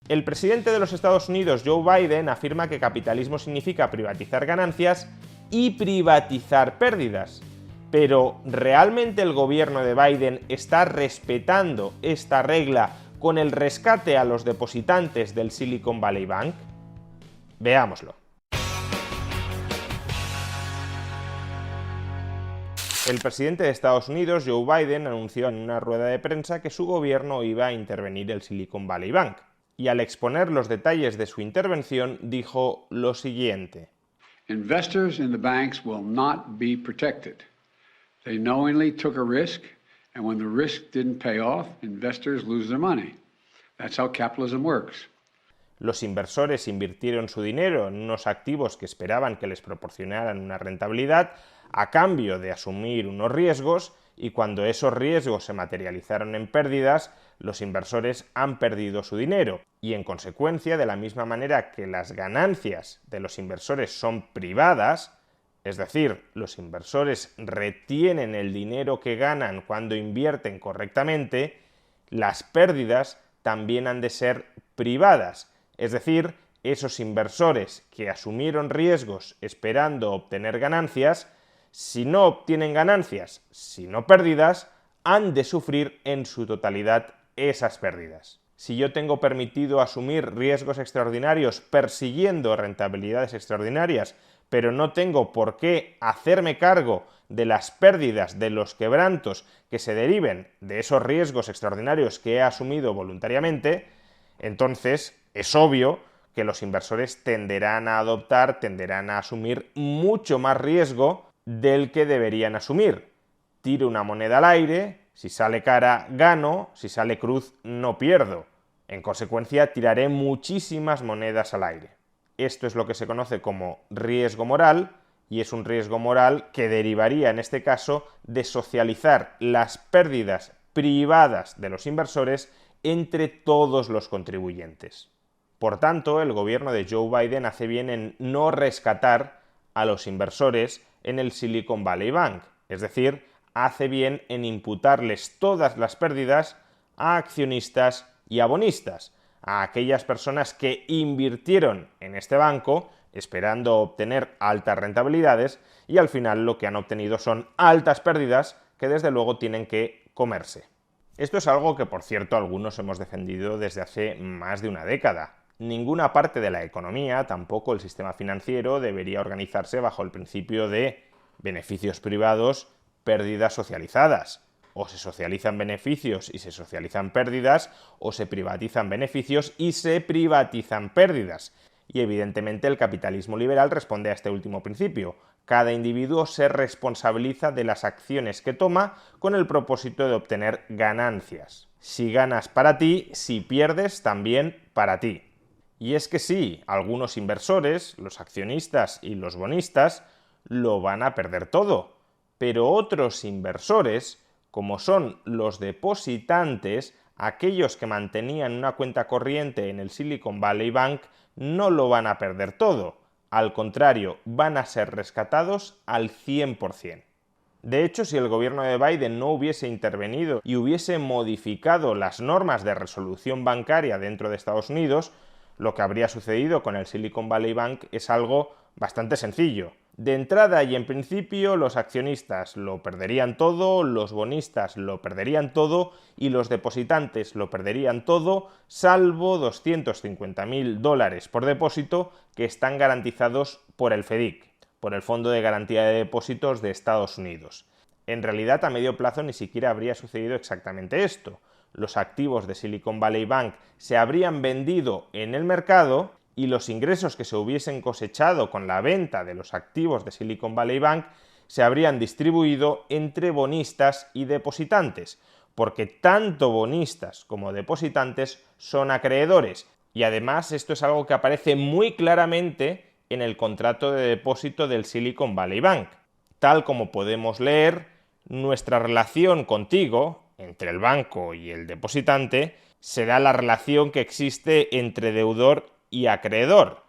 El presidente de los Estados Unidos, Joe Biden, afirma que capitalismo significa privatizar ganancias y privatizar pérdidas. Pero, ¿realmente el gobierno de Biden está respetando esta regla con el rescate a los depositantes del Silicon Valley Bank? Veámoslo. El presidente de Estados Unidos, Joe Biden, anunció en una rueda de prensa que su gobierno iba a intervenir el Silicon Valley Bank. Y al exponer los detalles de su intervención, dijo lo siguiente. Investors in the banks will not be protected. They knowingly took a risk, and when the risk didn't pay off, investors lose their money. That's how capitalism works. Los inversores invirtieron su dinero en unos activos que esperaban que les proporcionaran una rentabilidad a cambio de asumir unos riesgos, y cuando esos riesgos se materializaron en pérdidas, los inversores han perdido su dinero. Y en consecuencia, de la misma manera que las ganancias de los inversores son privadas, es decir, los inversores retienen el dinero que ganan cuando invierten correctamente, las pérdidas también han de ser privadas. Es decir, esos inversores que asumieron riesgos esperando obtener ganancias, si no obtienen ganancias, sino pérdidas, han de sufrir en su totalidad esas pérdidas. Si yo tengo permitido asumir riesgos extraordinarios persiguiendo rentabilidades extraordinarias, pero no tengo por qué hacerme cargo de las pérdidas, de los quebrantos que se deriven de esos riesgos extraordinarios que he asumido voluntariamente, entonces es obvio que los inversores tenderán a asumir mucho más riesgo del que deberían asumir. Tiro una moneda al aire, si sale cara gano, si sale cruz no pierdo. En consecuencia, tiraré muchísimas monedas al aire. Esto es lo que se conoce como riesgo moral, y es un riesgo moral que derivaría en este caso de socializar las pérdidas privadas de los inversores entre todos los contribuyentes. Por tanto, el gobierno de Joe Biden hace bien en no rescatar a los inversores en el Silicon Valley Bank, es decir, hace bien en imputarles todas las pérdidas a accionistas y a bonistas, a aquellas personas que invirtieron en este banco esperando obtener altas rentabilidades y al final lo que han obtenido son altas pérdidas que desde luego tienen que comerse. Esto es algo que, por cierto, algunos hemos defendido desde hace más de una década. Ninguna parte de la economía, tampoco el sistema financiero, debería organizarse bajo el principio de beneficios privados, pérdidas socializadas. O se socializan beneficios y se socializan pérdidas, o se privatizan beneficios y se privatizan pérdidas. Y evidentemente el capitalismo liberal responde a este último principio. Cada individuo se responsabiliza de las acciones que toma con el propósito de obtener ganancias. Si ganas para ti, si pierdes también para ti. Y es que sí, algunos inversores, los accionistas y los bonistas, lo van a perder todo. Pero otros inversores, como son los depositantes, aquellos que mantenían una cuenta corriente en el Silicon Valley Bank, no lo van a perder todo. Al contrario, van a ser rescatados al 100%. De hecho, si el gobierno de Biden no hubiese intervenido y hubiese modificado las normas de resolución bancaria dentro de Estados Unidos, lo que habría sucedido con el Silicon Valley Bank es algo bastante sencillo. De entrada y en principio los accionistas lo perderían todo, los bonistas lo perderían todo y los depositantes lo perderían todo, salvo $250.000 por depósito que están garantizados por el FDIC, por el Fondo de Garantía de Depósitos de Estados Unidos. En realidad, a medio plazo ni siquiera habría sucedido exactamente esto. Los activos de Silicon Valley Bank se habrían vendido en el mercado y los ingresos que se hubiesen cosechado con la venta de los activos de Silicon Valley Bank se habrían distribuido entre bonistas y depositantes, porque tanto bonistas como depositantes son acreedores, y además esto es algo que aparece muy claramente en el contrato de depósito del Silicon Valley Bank. Tal como podemos leer, nuestra relación contigo, entre el banco y el depositante, será la relación que existe entre deudor y acreedor.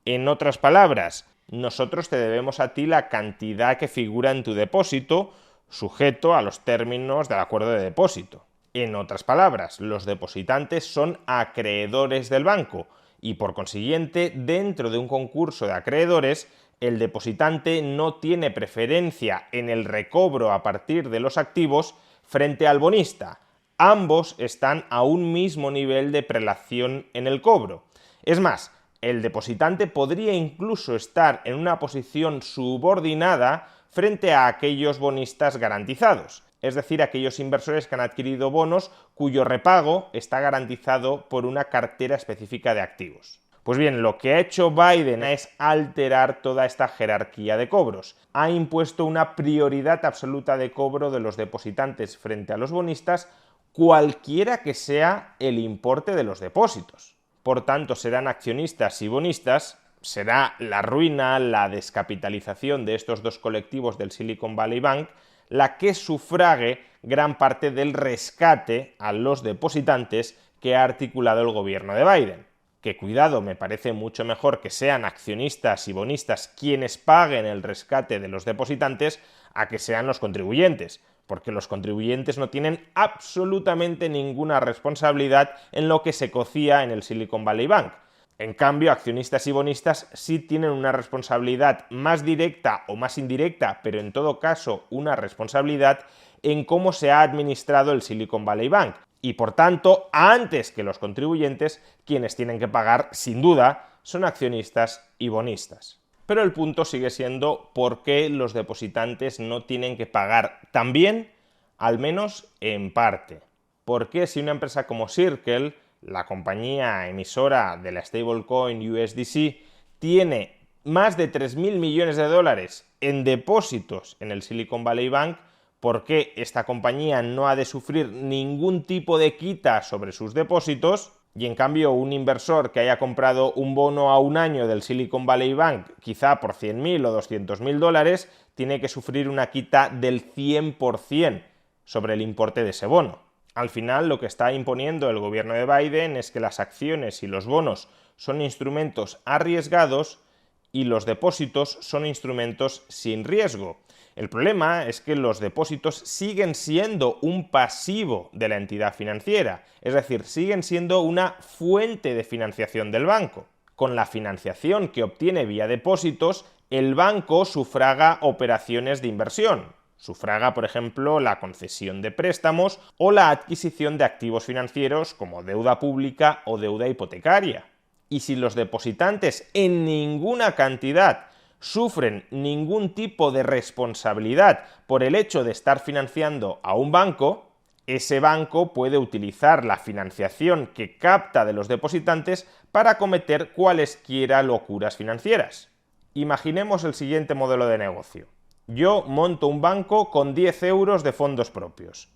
En otras palabras, nosotros te debemos a ti la cantidad que figura en tu depósito, sujeto a los términos del acuerdo de depósito. En otras palabras, los depositantes son acreedores del banco y por consiguiente, dentro de un concurso de acreedores, el depositante no tiene preferencia en el recobro a partir de los activos frente al bonista. Ambos están a un mismo nivel de prelación en el cobro. Es más, el depositante podría incluso estar en una posición subordinada frente a aquellos bonistas garantizados, es decir, aquellos inversores que han adquirido bonos cuyo repago está garantizado por una cartera específica de activos. Pues bien, lo que ha hecho Biden es alterar toda esta jerarquía de cobros. Ha impuesto una prioridad absoluta de cobro de los depositantes frente a los bonistas, cualquiera que sea el importe de los depósitos. Por tanto, serán accionistas y bonistas, será la ruina, la descapitalización de estos dos colectivos del Silicon Valley Bank, la que sufrague gran parte del rescate a los depositantes que ha articulado el gobierno de Biden. Que cuidado, me parece mucho mejor que sean accionistas y bonistas quienes paguen el rescate de los depositantes a que sean los contribuyentes, porque los contribuyentes no tienen absolutamente ninguna responsabilidad en lo que se cocía en el Silicon Valley Bank. En cambio, accionistas y bonistas sí tienen una responsabilidad más directa o más indirecta, pero en todo caso una responsabilidad en cómo se ha administrado el Silicon Valley Bank. Y por tanto, antes que los contribuyentes, quienes tienen que pagar, sin duda, son accionistas y bonistas. Pero el punto sigue siendo por qué los depositantes no tienen que pagar también, al menos en parte. ¿Por qué si una empresa como Circle, la compañía emisora de la stablecoin USDC, tiene más de 3.000 millones de dólares en depósitos en el Silicon Valley Bank, por qué esta compañía no ha de sufrir ningún tipo de quita sobre sus depósitos y en cambio un inversor que haya comprado un bono a un año del Silicon Valley Bank, quizá por 100.000 o 200.000 dólares, tiene que sufrir una quita del 100% sobre el importe de ese bono? Al final, lo que está imponiendo el gobierno de Biden es que las acciones y los bonos son instrumentos arriesgados y los depósitos son instrumentos sin riesgo. El problema es que los depósitos siguen siendo un pasivo de la entidad financiera, es decir, siguen siendo una fuente de financiación del banco. Con la financiación que obtiene vía depósitos, el banco sufraga operaciones de inversión. Sufraga, por ejemplo, la concesión de préstamos o la adquisición de activos financieros como deuda pública o deuda hipotecaria. Y si los depositantes en ninguna cantidad sufren ningún tipo de responsabilidad por el hecho de estar financiando a un banco, ese banco puede utilizar la financiación que capta de los depositantes para cometer cualesquiera locuras financieras. Imaginemos el siguiente modelo de negocio. Yo monto un banco con 10 euros de fondos propios.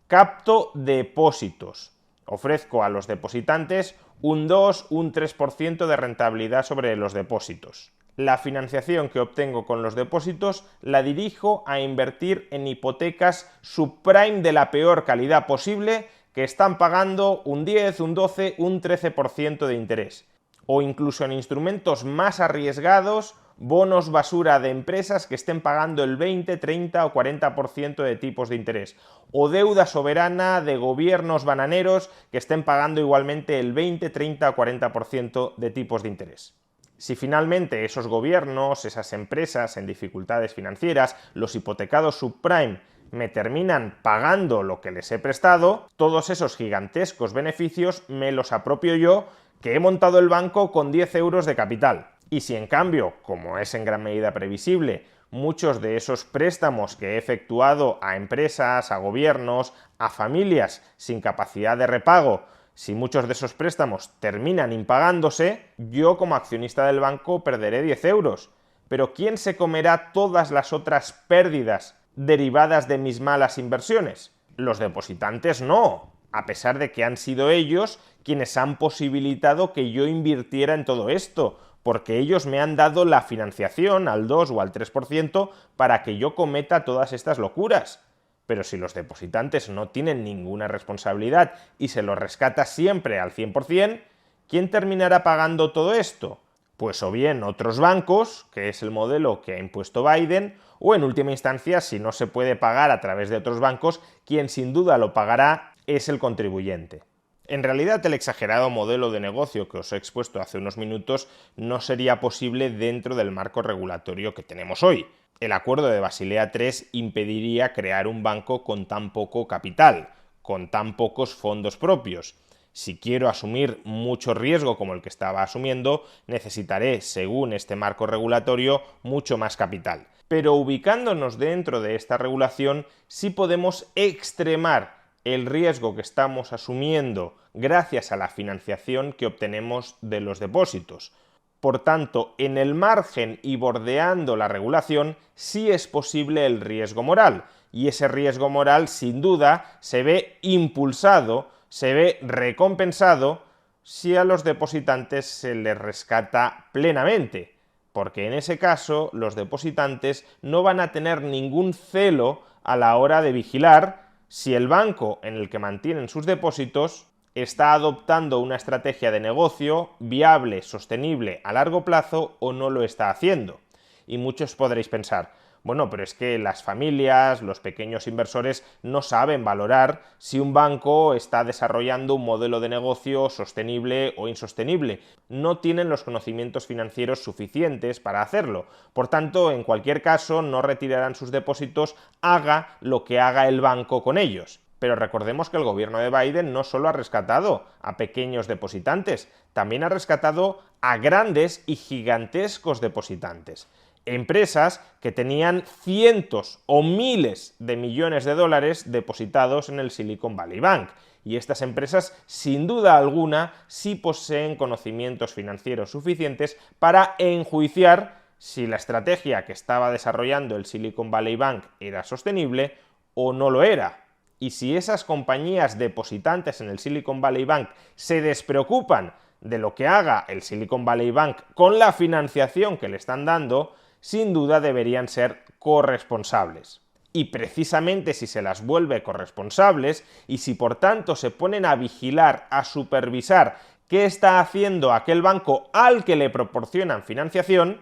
Capto depósitos. Ofrezco a los depositantes un 2, un 3% de rentabilidad sobre los depósitos. La financiación que obtengo con los depósitos la dirijo a invertir en hipotecas subprime de la peor calidad posible que están pagando un 10, un 12, un 13% de interés. O incluso en instrumentos más arriesgados, bonos basura de empresas que estén pagando el 20, 30 o 40% de tipos de interés. O deuda soberana de gobiernos bananeros que estén pagando igualmente el 20, 30 o 40% de tipos de interés. Si finalmente esos gobiernos, esas empresas en dificultades financieras, los hipotecados subprime, me terminan pagando lo que les he prestado, todos esos gigantescos beneficios me los apropio yo, que he montado el banco con 10 euros de capital. Y si en cambio, como es en gran medida previsible, muchos de esos préstamos que he efectuado a empresas, a gobiernos, a familias sin capacidad de repago, si muchos de esos préstamos terminan impagándose, yo como accionista del banco perderé 10 euros. Pero ¿quién se comerá todas las otras pérdidas derivadas de mis malas inversiones? Los depositantes no, a pesar de que han sido ellos quienes han posibilitado que yo invirtiera en todo esto, porque ellos me han dado la financiación al 2 o al 3% para que yo cometa todas estas locuras. Pero si los depositantes no tienen ninguna responsabilidad y se los rescata siempre al 100%, ¿quién terminará pagando todo esto? Pues o bien otros bancos, que es el modelo que ha impuesto Biden, o en última instancia, si no se puede pagar a través de otros bancos, quien sin duda lo pagará es el contribuyente. En realidad, el exagerado modelo de negocio que os he expuesto hace unos minutos no sería posible dentro del marco regulatorio que tenemos hoy. El acuerdo de Basilea III impediría crear un banco con tan poco capital, con tan pocos fondos propios. Si quiero asumir mucho riesgo como el que estaba asumiendo, necesitaré, según este marco regulatorio, mucho más capital. Pero ubicándonos dentro de esta regulación, sí podemos extremar el riesgo que estamos asumiendo gracias a la financiación que obtenemos de los depósitos. Por tanto, en el margen y bordeando la regulación, sí es posible el riesgo moral, y ese riesgo moral, sin duda, se ve impulsado, se ve recompensado si a los depositantes se les rescata plenamente, porque en ese caso los depositantes no van a tener ningún celo a la hora de vigilar si el banco en el que mantienen sus depósitos está adoptando una estrategia de negocio viable, sostenible a largo plazo o no lo está haciendo. Y muchos podréis pensar, bueno, pero es que las familias, los pequeños inversores no saben valorar si un banco está desarrollando un modelo de negocio sostenible o insostenible. No tienen los conocimientos financieros suficientes para hacerlo. Por tanto, en cualquier caso, no retirarán sus depósitos, haga lo que haga el banco con ellos. Pero recordemos que el gobierno de Biden no solo ha rescatado a pequeños depositantes, también ha rescatado a grandes y gigantescos depositantes. Empresas que tenían cientos o miles de millones de dólares depositados en el Silicon Valley Bank. Y estas empresas, sin duda alguna, sí poseen conocimientos financieros suficientes para enjuiciar si la estrategia que estaba desarrollando el Silicon Valley Bank era sostenible o no lo era. Y si esas compañías depositantes en el Silicon Valley Bank se despreocupan de lo que haga el Silicon Valley Bank con la financiación que le están dando, sin duda deberían ser corresponsables. Y precisamente si se las vuelve corresponsables y si por tanto se ponen a vigilar, a supervisar qué está haciendo aquel banco al que le proporcionan financiación,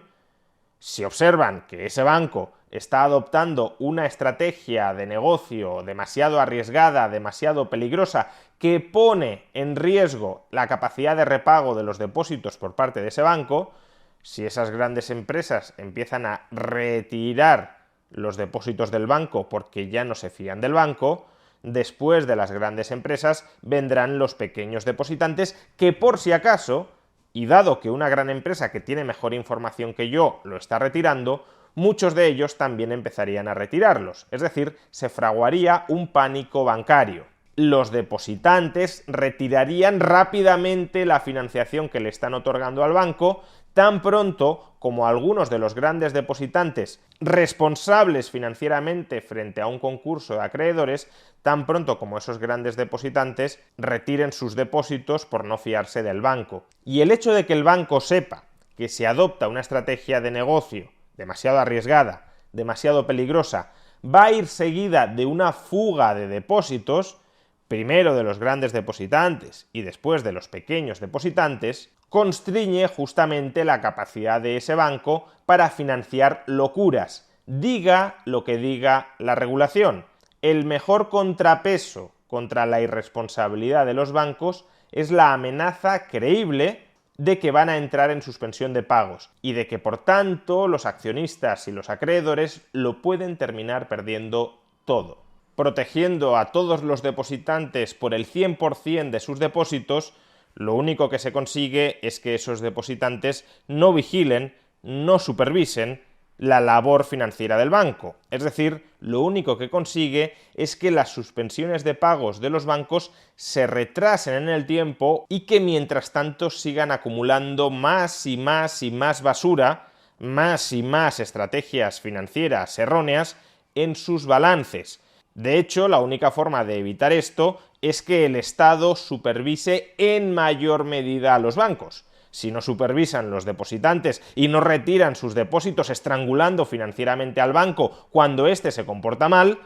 si observan que ese banco está adoptando una estrategia de negocio demasiado arriesgada, demasiado peligrosa, que pone en riesgo la capacidad de repago de los depósitos por parte de ese banco, si esas grandes empresas empiezan a retirar los depósitos del banco porque ya no se fían del banco, después de las grandes empresas vendrán los pequeños depositantes que, por si acaso, y dado que una gran empresa que tiene mejor información que yo lo está retirando, muchos de ellos también empezarían a retirarlos, es decir, se fraguaría un pánico bancario. Los depositantes retirarían rápidamente la financiación que le están otorgando al banco, tan pronto como algunos de los grandes depositantes responsables financieramente frente a un concurso de acreedores, tan pronto como esos grandes depositantes retiren sus depósitos por no fiarse del banco. Y el hecho de que el banco sepa que se adopta una estrategia de negocio demasiado arriesgada, demasiado peligrosa, va a ir seguida de una fuga de depósitos, primero de los grandes depositantes y después de los pequeños depositantes, constriñe justamente la capacidad de ese banco para financiar locuras, diga lo que diga la regulación. El mejor contrapeso contra la irresponsabilidad de los bancos es la amenaza creíble de que van a entrar en suspensión de pagos y de que, por tanto, los accionistas y los acreedores lo pueden terminar perdiendo todo. Protegiendo a todos los depositantes por el 100% de sus depósitos, lo único que se consigue es que esos depositantes no vigilen, no supervisen la labor financiera del banco. Es decir, lo único que consigue es que las suspensiones de pagos de los bancos se retrasen en el tiempo y que mientras tanto sigan acumulando más y más y más basura, más y más estrategias financieras erróneas en sus balances. De hecho, la única forma de evitar esto es que el Estado supervise en mayor medida a los bancos. Si no supervisan los depositantes y no retiran sus depósitos estrangulando financieramente al banco cuando éste se comporta mal,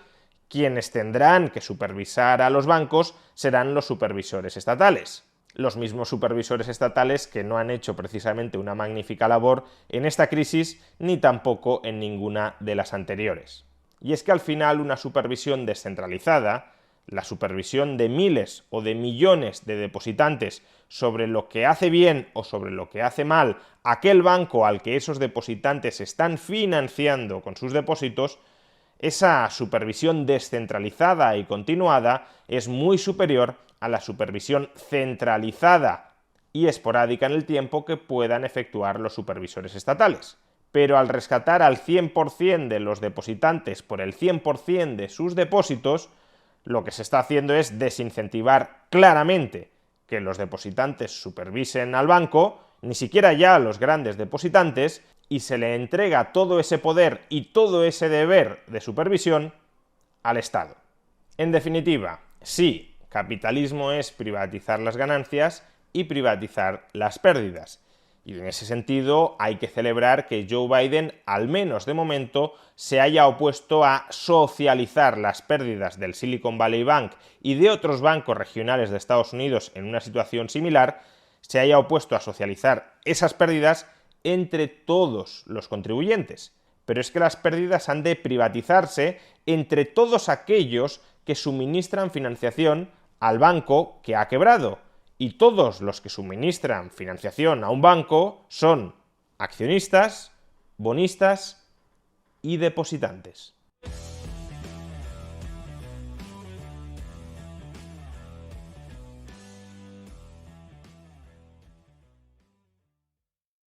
quienes tendrán que supervisar a los bancos serán los supervisores estatales. Los mismos supervisores estatales que no han hecho precisamente una magnífica labor en esta crisis ni tampoco en ninguna de las anteriores. Y es que al final una supervisión descentralizada, la supervisión de miles o de millones de depositantes sobre lo que hace bien o sobre lo que hace mal aquel banco al que esos depositantes están financiando con sus depósitos, esa supervisión descentralizada y continuada es muy superior a la supervisión centralizada y esporádica en el tiempo que puedan efectuar los supervisores estatales. Pero al rescatar al 100% de los depositantes por el 100% de sus depósitos, lo que se está haciendo es desincentivar claramente que los depositantes supervisen al banco, ni siquiera ya a los grandes depositantes, y se le entrega todo ese poder y todo ese deber de supervisión al Estado. En definitiva, sí, capitalismo es privatizar las ganancias y privatizar las pérdidas. Y en ese sentido hay que celebrar que Joe Biden, al menos de momento, se haya opuesto a socializar las pérdidas del Silicon Valley Bank y de otros bancos regionales de Estados Unidos en una situación similar, se haya opuesto a socializar esas pérdidas entre todos los contribuyentes. Pero es que las pérdidas han de privatizarse entre todos aquellos que suministran financiación al banco que ha quebrado. Y todos los que suministran financiación a un banco son accionistas, bonistas y depositantes.